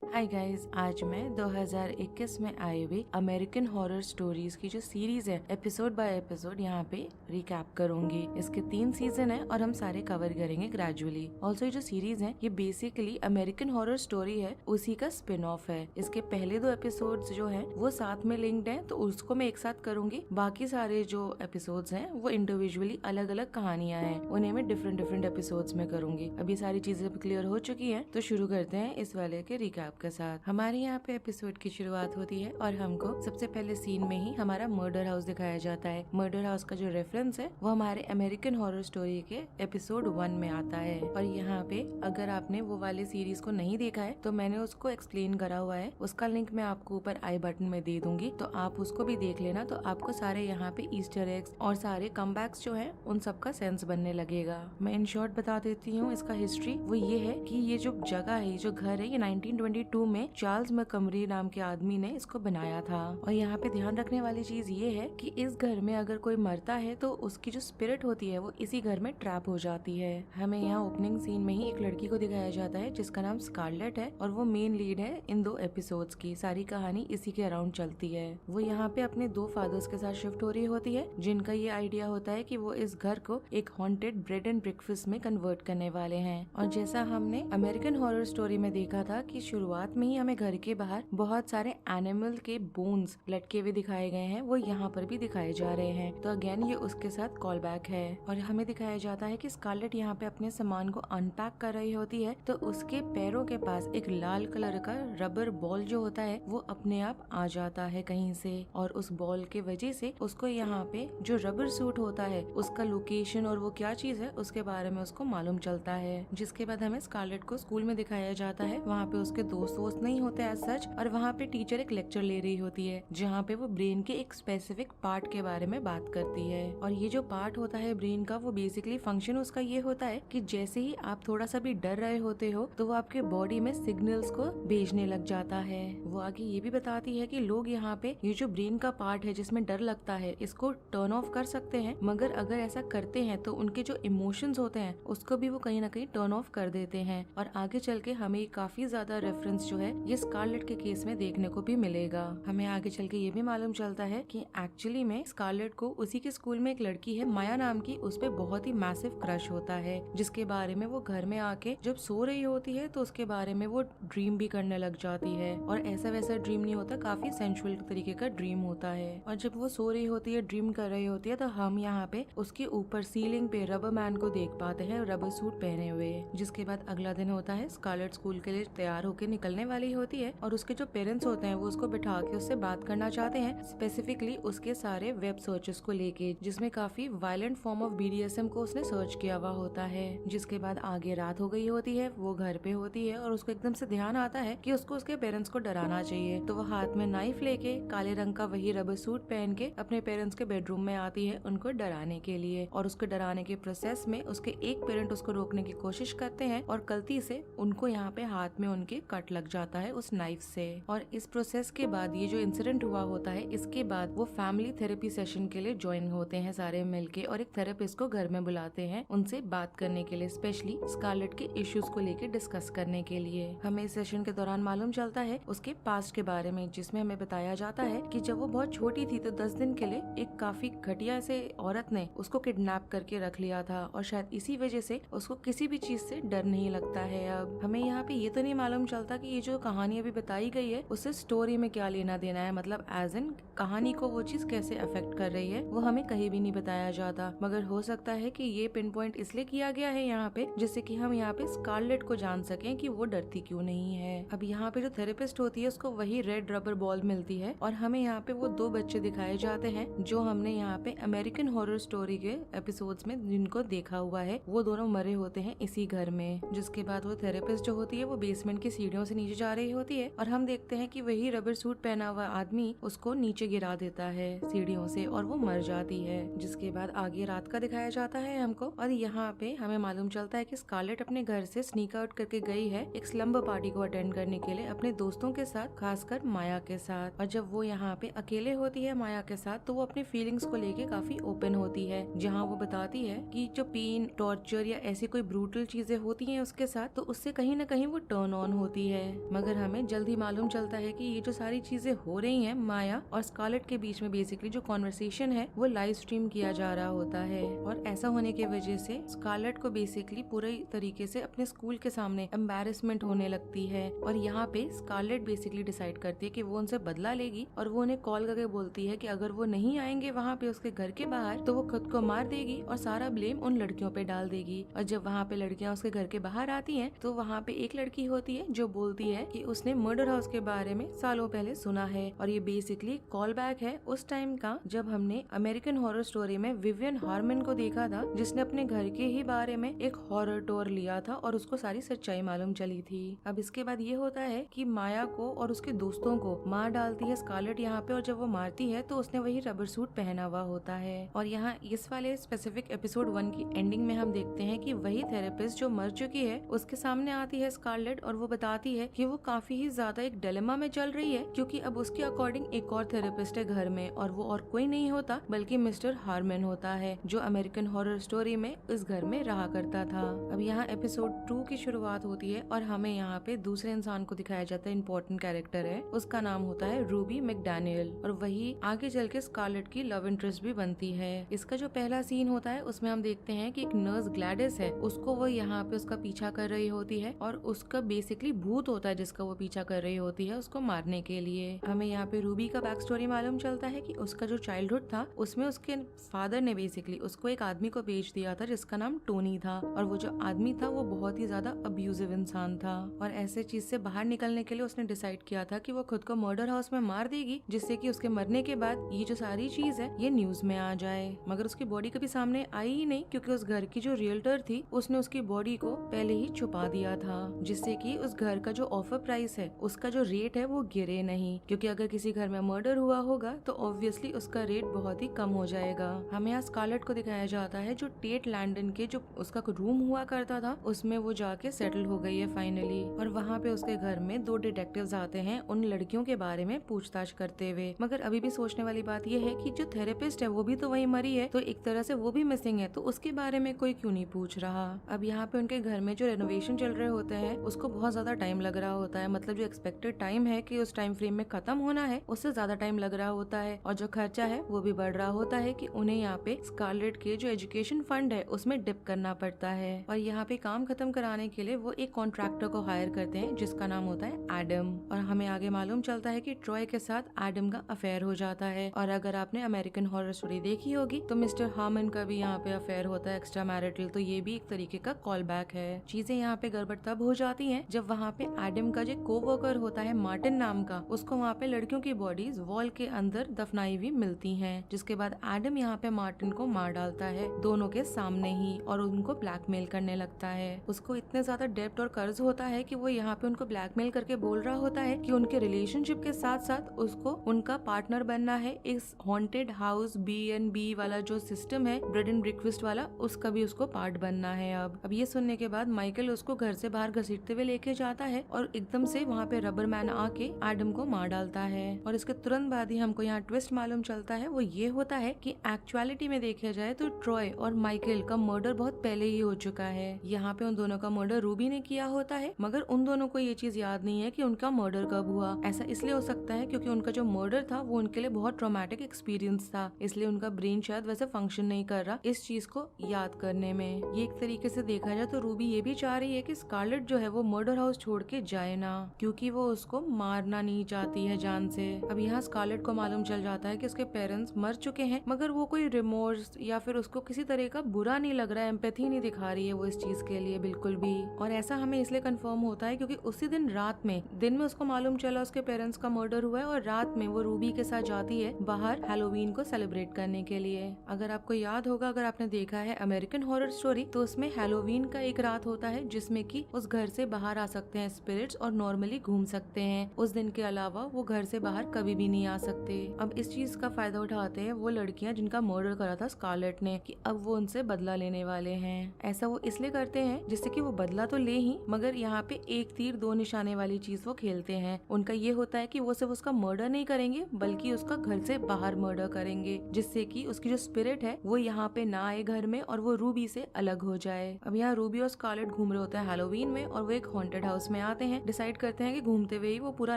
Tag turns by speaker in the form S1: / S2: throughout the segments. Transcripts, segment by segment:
S1: Hi guys, आज मैं 2021 में आई हुई अमेरिकन हॉरर स्टोरीज की जो सीरीज है एपिसोड बाय एपिसोड यहाँ पे रिकैप करूंगी। इसके 3 सीजन है और हम सारे कवर करेंगे ग्रेजुअली। ऑल्सो ये जो सीरीज है ये बेसिकली अमेरिकन हॉरर स्टोरी है, उसी का स्पिन ऑफ है। इसके पहले 2 एपिसोड्स जो है वो साथ में लिंक्ड है, तो उसको मैं एक साथ करूंगी। बाकी सारे जो एपिसोड्स हैं वो इंडिविजुअली अलग अलग कहानियां हैं, उन्हें मैं डिफरेंट डिफरेंट एपिसोड्स में करूंगी। अभी सारी चीजें क्लियर हो चुकी है, तो शुरू करते हैं इस वाले के रिकैप के साथ। हमारे यहाँ पे एपिसोड की शुरुआत होती है और हमको सबसे पहले सीन में ही हमारा मर्डर हाउस दिखाया जाता है। मर्डर हाउस का जो रेफरेंस है वो हमारे अमेरिकन हॉरर स्टोरी के एपिसोड 1 में आता है। और यहाँ पे अगर आपने वो वाले सीरीज को नहीं देखा है तो मैंने उसको एक्सप्लेन करा हुआ है, उसका लिंक मैं आपको ऊपर आई बटन में दे दूंगी, तो आप उसको भी देख लेना। तो आपको सारे यहाँ पे ईस्टर एग्स और सारे कमबैक्स जो है उन सब का सेंस बनने लगेगा। मैं इन शॉर्ट बता देती हूँ इसका हिस्ट्री। वो ये है कि ये जो जगह है, जो घर है, ये 1922 में चार्ल्स मैकमरी नाम के आदमी ने इसको बनाया था। और यहाँ पे ध्यान रखने वाली चीज ये है कि इस घर में अगर कोई मरता है तो उसकी जो स्पिरिट होती है वो इसी घर में ट्रैप हो जाती है। हमें यहाँ ओपनिंग सीन में ही एक लड़की को दिखाया जाता है जिसका नाम स्कारलेट है और वो मेन लीड है इन 2 एपिसोड्स की। सारी कहानी इसी के अराउंड चलती है। वो यहाँ पे अपने 2 फादर्स के साथ शिफ्ट हो रही होती है, जिनका ये आइडिया होता है कि वो इस घर को एक हॉन्टेड ब्रेड एंड ब्रेकफास्ट में कन्वर्ट करने वाले हैं। और जैसा हमने अमेरिकन हॉरर स्टोरी में देखा था कि शुरुआत में ही हमें घर के बाहर बहुत सारे एनिमल के बोन्स लटके हुए दिखाए गए हैं, वो यहाँ पर भी दिखाए जा रहे हैं। तो अगेन ये उसके साथ कॉल बैक है। और हमें दिखाया जाता है कि स्कारलेट यहाँ पे अपने सामान को अनपैक कर रही होती है, तो उसके पैरों के पास एक लाल कलर का रबर बॉल जो होता है वो अपने आप आ जाता है कहीं से। और उस बॉल के वजह से उसको यहाँ पे जो रबर सूट होता है उसका लोकेशन और वो क्या चीज है उसके बारे में उसको मालूम चलता है। जिसके बाद हमें स्कारलेट को स्कूल में दिखाया जाता है। वहाँ पे उसके दोस्त नहीं होते एज सच, और वहाँ पे टीचर एक लेक्चर ले रही होती है जहाँ पे वो ब्रेन के एक स्पेसिफिक पार्ट के बारे में बात करती है। और ये जो पार्ट होता है ब्रेन का, वो बेसिकली फंक्शन उसका ये होता है कि जैसे ही आप थोड़ा सा भी डर रहे होते हो तो वो आपके बॉडी में सिग्नल्स को भेजने लग जाता है। वो आगे ये भी बताती है कि लोग यहाँ पे ये जो ब्रेन का पार्ट है जिसमें डर लगता है इसको टर्न ऑफ कर सकते हैं, मगर अगर ऐसा करते हैं तो उनके जो इमोशंस होते हैं उसको भी वो कहीं ना कहीं टर्न ऑफ कर देते हैं। और आगे चल के हमें काफी ज्यादा रेफरेंस जो है ये स्कारलेट के केस में देखने को भी मिलेगा। हमें आगे चल के ये भी मालूम चलता है कि एक्चुअली में स्कारलेट को उसी के स्कूल में एक लड़की है माया नाम की, उस पे बहुत ही मैसिव क्रश होता है, जिसके बारे में वो घर में आके जब सो रही होती है तो उसके बारे में वो ड्रीम भी करने लग जाती है। और ऐसा वैसा ड्रीम नहीं होता, काफी सेंसुअल तरीके का ड्रीम होता है। और जब वो सो रही होती है, ड्रीम कर रही होती है, तो हम यहाँ पे उसके ऊपर सीलिंग पे रबर मैन को देख पाते हैं रबर सूट पहने हुए। जिसके बाद अगला दिन होता है, स्कारलेट स्कूल के लिए तैयार होकर निकलने वाली होती है और उसके जो पेरेंट्स होते हैं वो उसको बिठा के उससे बात करना चाहते हैं, स्पेसिफिकली उसके सारे वेब सर्चेस को लेके, जिसमें काफी वायलेंट फॉर्म ऑफ BDSM को उसने सर्च किया हुआ होता है। जिसके बाद आगे रात हो गई होती है, वो घर पे होती है और उसको एकदम से ध्यान आता है कि उसको उसके पेरेंट्स को डराना चाहिए। तो वो हाथ में नाइफ लेके काले रंग का वही रबर सूट पहन के अपने पेरेंट्स के बेडरूम में आती है उनको डराने के लिए। और उसको डराने के प्रोसेस में उसके एक पेरेंट उसको रोकने की कोशिश करते हैं और गलती से उनको यहाँ पे हाथ में उनके कट लग जाता है उस नाइफ से। और इस प्रोसेस के बाद ये जो इंसिडेंट हुआ होता है, इसके बाद वो फैमिली थेरेपी सेशन के लिए ज्वाइन होते हैं सारे मिलके और एक थेरेपिस्ट को घर में बुलाते हैं उनसे बात करने के लिए, स्पेशली स्कारलेट के इश्यूज को लेके डिस्कस करने के लिए। हमें इस सेशन के दौरान मालूम चलता है उसके पास्ट के बारे में, जिसमें हमें बताया जाता है कि जब वो बहुत छोटी थी तो 10 दिन के लिए एक काफी घटिया से औरत ने उसको किडनैप करके रख लिया था और शायद इसी वजह से उसको किसी भी चीज से डर नहीं लगता है। अब हमें यहाँ पे ये तो नहीं मालूम चलता कि ये जो कहानी अभी बताई गई है उससे स्टोरी में क्या लेना देना है, मतलब एज इन कहानी को वो चीज कैसे अफेक्ट कर रही है वो हमें कहीं भी नहीं बताया जाता। मगर हो सकता है कि ये पिन पॉइंट इसलिए किया गया है यहाँ पे जिससे कि हम यहाँ पे स्कारलेट को जान सकें कि वो डरती क्यों नहीं है। अब यहाँ पे जो थेरेपिस्ट होती है उसको वही रेड रबर बॉल मिलती है और हमें यहाँ पे वो 2 बच्चे दिखाए जाते हैं जो हमने यहाँ पे अमेरिकन हॉरर स्टोरी के एपिसोड्स में जिनको देखा हुआ है, वो दोनों मरे होते हैं इसी घर में। जिसके बाद वो थेरेपिस्ट जो होती है वो बेसमेंट की सीढ़ियों से नीचे जा रही होती है और हम देखते हैं कि वही रबर सूट पहना हुआ आदमी उसको नीचे गिरा देता है सीढ़ियों से और वो मर जाती है। जिसके बाद आगे रात का दिखाया जाता है हमको और यहाँ पे हमें मालूम चलता है कि स्कारलेट अपने घर से स्नीक आउट करके गई है एक स्लम्बर पार्टी को अटेंड करने के लिए अपने दोस्तों के साथ, खासकर माया के साथ। और जब वो यहाँ पे अकेले होती है माया के साथ तो वो अपनी फीलिंग्स को लेके काफी ओपन होती है, जहाँ वो बताती है कि जो पेन, टॉर्चर या ऐसी कोई ब्रूटल चीजें होती हैं उसके साथ तो उससे कहीं ना कहीं वो टर्न ऑन होती है। मगर हमें जल्दी मालूम चलता है कि ये जो सारी चीजें हो रही हैं माया और स्कारलेट के बीच में बेसिकली जो कॉन्वर्सेशन है वो लाइव स्ट्रीम किया जा रहा होता है। और ऐसा होने की वजह से स्कारलेट को बेसिकली पूरे तरीके से अपने स्कूल के सामने एम्बैरेसमेंट होने लगती है। और यहाँ पे स्कारलेट बेसिकली डिसाइड करती है कि वो उनसे बदला लेगी और वो उन्हें कॉल करके बोलती है कि अगर वो नहीं आएंगे वहाँ पे उसके घर के बाहर तो वो खुद को मार देगी और सारा ब्लेम उन लड़कियों पे डाल देगी। और जब वहाँ पे लड़कियां उसके घर के बाहर आती हैं तो वहाँ पे एक लड़की होती है जो बोलती है कि उसने मर्डर हाउस के बारे में सालों पहले सुना है। और ये बेसिकली कॉल बैक है उस टाइम का जब हमने अमेरिकन हॉरर स्टोरी में विवियन हार्मन को देखा था, जिसने अपने घर के ही बारे में एक हॉरर टूर लिया था और उसको सारी सच्चाई मालूम चली थी। अब इसके बाद ये होता है कि माया को और उसके दोस्तों को मार डालती है स्कारलेट यहाँ पे। और जब वो मारती है तो उसने वही रबर सूट पहना हुआ होता है। और यहाँ इस वाले स्पेसिफिक एपिसोड 1 की एंडिंग में हम देखते हैं कि वही थेरेपिस्ट जो मर चुकी है उसके सामने आती है स्कारलेट और वो बताती है कि वो काफी ही ज्यादा एक डिलेमा में चल रही है, क्योंकि अब उसके अकॉर्डिंग एक और थेरेपिस्ट है घर में और वो और कोई नहीं होता बल्कि मिस्टर हार्मन होता है जो अमेरिकन हॉरर स्टोरी में इस घर में रहा करता था। अब यहाँ एपिसोड 2 की शुरुआत होती है और हमें यहाँ पे दूसरे इंसान को दिखाया जाता है, इम्पोर्टेंट कैरेक्टर है, उसका नाम होता है रूबी मैकडैनियल और वही आगे चल के स्कारलेट की लव इंटरेस्ट भी बनती है। इसका जो पहला सीन होता है उसमें हम देखते हैं कि एक नर्स ग्लैडिस है, उसको वो यहाँ पे उसका पीछा कर रही होती है और उसका बेसिकली भूत होता है जिसका वो पीछा कर रही होती है उसको मारने के लिए। हमें यहाँ पे रूबी का बैक स्टोरी मालूम चलता है कि उसका जो चाइल्डहुड था उसमें उसके फादर ने बेसिकली उसको एक आदमी को बेच दिया था जिसका नाम टोनी था। और वो जो आदमी था वो बहुत ही ज्यादा अब्यूजिव इंसान था और ऐसे चीज से बाहर निकलने के लिए उसने डिसाइड किया था कि वो खुद को मर्डर हाउस में मार देगी, जिससे कि उसके मरने के बाद ये जो सारी चीज है ये न्यूज में आ जाए। मगर उसकी बॉडी कभी सामने आई ही नहीं, क्योंकि उस घर की जो रियल्टर थी उसने उसकी बॉडी को पहले ही छुपा दिया था, जिससे कि उस घर का जो ऑफर प्राइस है उसका जो रेट है वो गिरे नहीं, क्योंकि अगर किसी घर में मर्डर हुआ होगा तो ऑब्वियसली उसका रेट बहुत ही कम हो जाएगा। हमें यहाँ स्कारलेट को दिखाया जाता है जो टेट लैंडन के जो उसका रूम हुआ करता था उसमें वो जाके सेटल हो गई है फाइनली। और वहाँ पे उसके घर में 2 डिटेक्टिव्स आते हैं उन लड़कियों के बारे में पूछताछ करते हुए। मगर अभी भी सोचने वाली बात यह है कि जो थेरेपिस्ट है वो भी तो वही मरी है, तो एक तरह से वो भी मिसिंग है, तो उसके बारे में कोई क्यों नहीं पूछ रहा। अब यहाँ पे उनके घर में जो रेनोवेशन चल रहे होते हैं उसको बहुत ज्यादा टाइम लग रहा होता है, मतलब जो एक्सपेक्टेड टाइम है कि उस टाइम फ्रेम में खत्म होना है उससे ज्यादा टाइम लग रहा होता है और जो खर्चा है वो भी बढ़ रहा होता है कि उन्हें यहाँ पे स्कारलेट के जो एजुकेशन फंड है उसमें डिप करना पड़ता है। और यहाँ पे काम खत्म कराने के लिए वो एक कॉन्ट्रैक्टर को हायर करते हैं जिसका नाम होता है एडम। और हमें आगे मालूम चलता है कि ट्रॉय के साथ एडम का अफेयर हो जाता है। और अगर आपने अमेरिकन हॉरर स्टोरी देखी होगी तो मिस्टर हार्मन का भी यहाँ पे अफेयर होता है एक्स्ट्रा मैरिटल, तो ये भी एक तरीके का कॉल बैक है। चीजें यहाँ पे गड़बड़ तब हो जाती हैं जब वहाँ पे एडम का जो कोवर्कर होता है मार्टिन नाम का, उसको वहाँ पे लड़कियों की बॉडीज वॉल के अंदर दफनाई हुई मिलती हैं, जिसके बाद एडम यहाँ पे मार्टिन को मार डालता है दोनों के सामने ही और उनको ब्लैकमेल करने लगता है। उसको इतने ज्यादा डेब्ट और कर्ज होता है कि वो यहाँ पे उनको ब्लैकमेल करके बोल रहा होता है कि उनके रिलेशनशिप के साथ साथ उसको उनका पार्टनर बनना है इस हॉन्टेड हाउस B&B वाला जो सिस्टम है, ब्रेड एंड ब्रेकफास्ट वाला, उसका भी उसको पार्ट बनना है। अब ये सुनने के बाद माइकल उसको घर से बाहर घसीटते हुए लेके जाता है और एकदम से वहाँ पे रबर मैन आके एडम को मार डालता है। और इसके तुरंत बाद ही हमको यहाँ ट्विस्ट मालूम चलता है, वो ये होता है कि एक्चुअलिटी में देखा जाए तो ट्रॉय और माइकल का मर्डर बहुत पहले ही हो चुका है। यहाँ पे उन दोनों का मर्डर रूबी ने किया होता है, मगर उन दोनों को ये चीज याद नहीं है कि उनका मर्डर कब हुआ। ऐसा इसलिए हो सकता है क्योंकि उनका जो मर्डर था वो उनके लिए बहुत ट्रॉमेटिक एक्सपीरियंस था, इसलिए उनका ब्रेन शायद वैसे फंक्शन नहीं कर रहा इस चीज को याद करने में। ये एक तरीके से देखा जाए तो रूबी ये भी चाह रही है कि स्कारलेट जो है वो मर्डर हाउस छोड़ के जाए ना, क्योंकि वो उसको मारना नहीं चाहती है जान से। अब यहाँ स्कारलेट को मालूम चल जाता है कि उसके पेरेंट्स मर चुके हैं, मगर वो कोई रिमोर्स या फिर उसको किसी तरह का बुरा नहीं लग रहा है, एम्पैथी नहीं दिखा रही है वो इस चीज के लिए बिल्कुल भी। और ऐसा हमें इसलिए कंफर्म होता है क्योंकि उसी दिन रात में उसको मालूम चला उसके पेरेंट्स का मर्डर हुआ है और रात में वो रूबी के साथ जाती है बाहर हैलोवीन को सेलिब्रेट करने के लिए। अगर आपको याद होगा, अगर आपने देखा है अमेरिकन हॉरर स्टोरी, तो उसमें हैलोवीन का एक रात होता है जिसमें कि उस घर से बाहर आ सकते हैं स्पिरिट्स और नॉर्मली घूम सकते हैं। उस दिन के अलावा वो घर से बाहर कभी भी नहीं आ सकते। अब इस चीज का फायदा उठाते हैं वो लड़कियां जिनका मर्डर करा था स्कारलेट ने, कि अब वो उनसे बदला लेने वाले हैं। ऐसा वो इसलिए करते हैं जिससे कि वो बदला तो ले ही, मगर यहाँ पे एक तीर 2 निशाने वाली चीज वो खेलते हैं। उनका ये होता है कि वो सिर्फ उसका मर्डर नहीं करेंगे बल्कि उसका घर से बाहर मर्डर करेंगे, जिससे कि उसकी जो स्पिरिट है वो यहाँ पे ना आए घर में और वो रूबी से अलग हो जाए। अब यहाँ रूबी और स्कारलेट घूम रहे होते हैं हैलोवीन में और वो एक हॉन्टेड हाउस में आते हैं, डिसाइड करते हैं कि घूमते हुए ही वो पूरा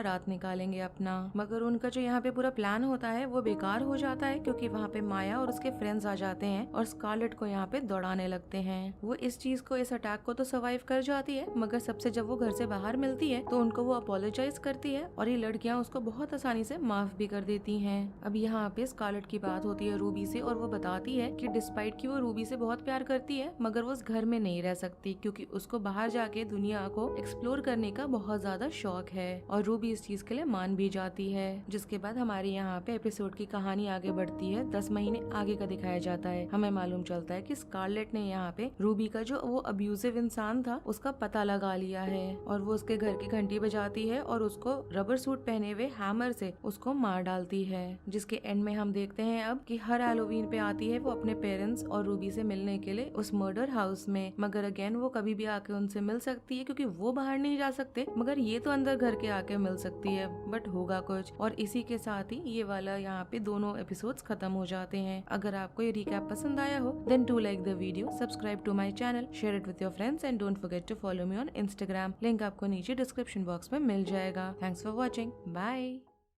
S1: रात निकालेंगे अपना। मगर उनका जो यहाँ पे पूरा प्लान होता है वो बेकार हो जाता है, क्योंकि वहाँ पे माया और उसके फ्रेंड्स आ जाते हैं और स्कारलेट को यहाँ पे दौड़ाने लगते हैं। वो इस चीज को, इस अटैक को तो सर्वाइव कर जाती है, मगर सबसे जब वो घर से बाहर मिलती है तो उनको वो अपोलोजाइज करती है और ये लड़कियां उसको बहुत आसानी से माफ भी कर देती हैं। अब यहाँ पे स्कारलेट की बात होती है रूबी से और वो बताती है कि डिस्पाइट कि वो रूबी से बहुत प्यार करती है, मगर वो उस घर में नहीं रह सकती क्योंकि उसको बाहर जाके दुनिया को एक्सप्लोर करने का बहुत ज्यादा शौक है और रूबी इस चीज के लिए मान भी जाती है। जिसके बाद हमारे यहाँ पे एपिसोड की कहानी आगे बढ़ती है। 10 महीने आगे का दिखाया जाता है। हमें मालूम चलता है कि स्कारलेट ने यहाँ पे रूबी का जो वो अब्यूजिव इंसान था उसका पता लगा लिया है और वो उसके घर की घंटी बजाती है और उसको रबर सूट पहने हुए हैमर से उसको मार डालती है। जिसके एंड में हम देखते हैं अब कि हर हैलोवीन पे आती है वो अपने पेरेंट्स और रूबी से मिलने के लिए उस मर्डर हाउस में, मगर अगेन वो कभी भी आके उनसे मिल सकती है क्योंकि वो बाहर नहीं जा सकते, मगर ये तो अंदर घर के आके मिल सकती है, बट होगा कुछ। और इसी के साथ ही ये वाला यहाँ पे दोनों एपिसोड्स खत्म हो जाते हैं। अगर आपको ये रिकैप पसंद आया हो then do like the video, subscribe to my channel, share it with your friends and don't forget to follow me on Instagram. Link आपको नीचे डिस्क्रिप्शन बॉक्स में मिल जाएगा। Thanks for watching, bye.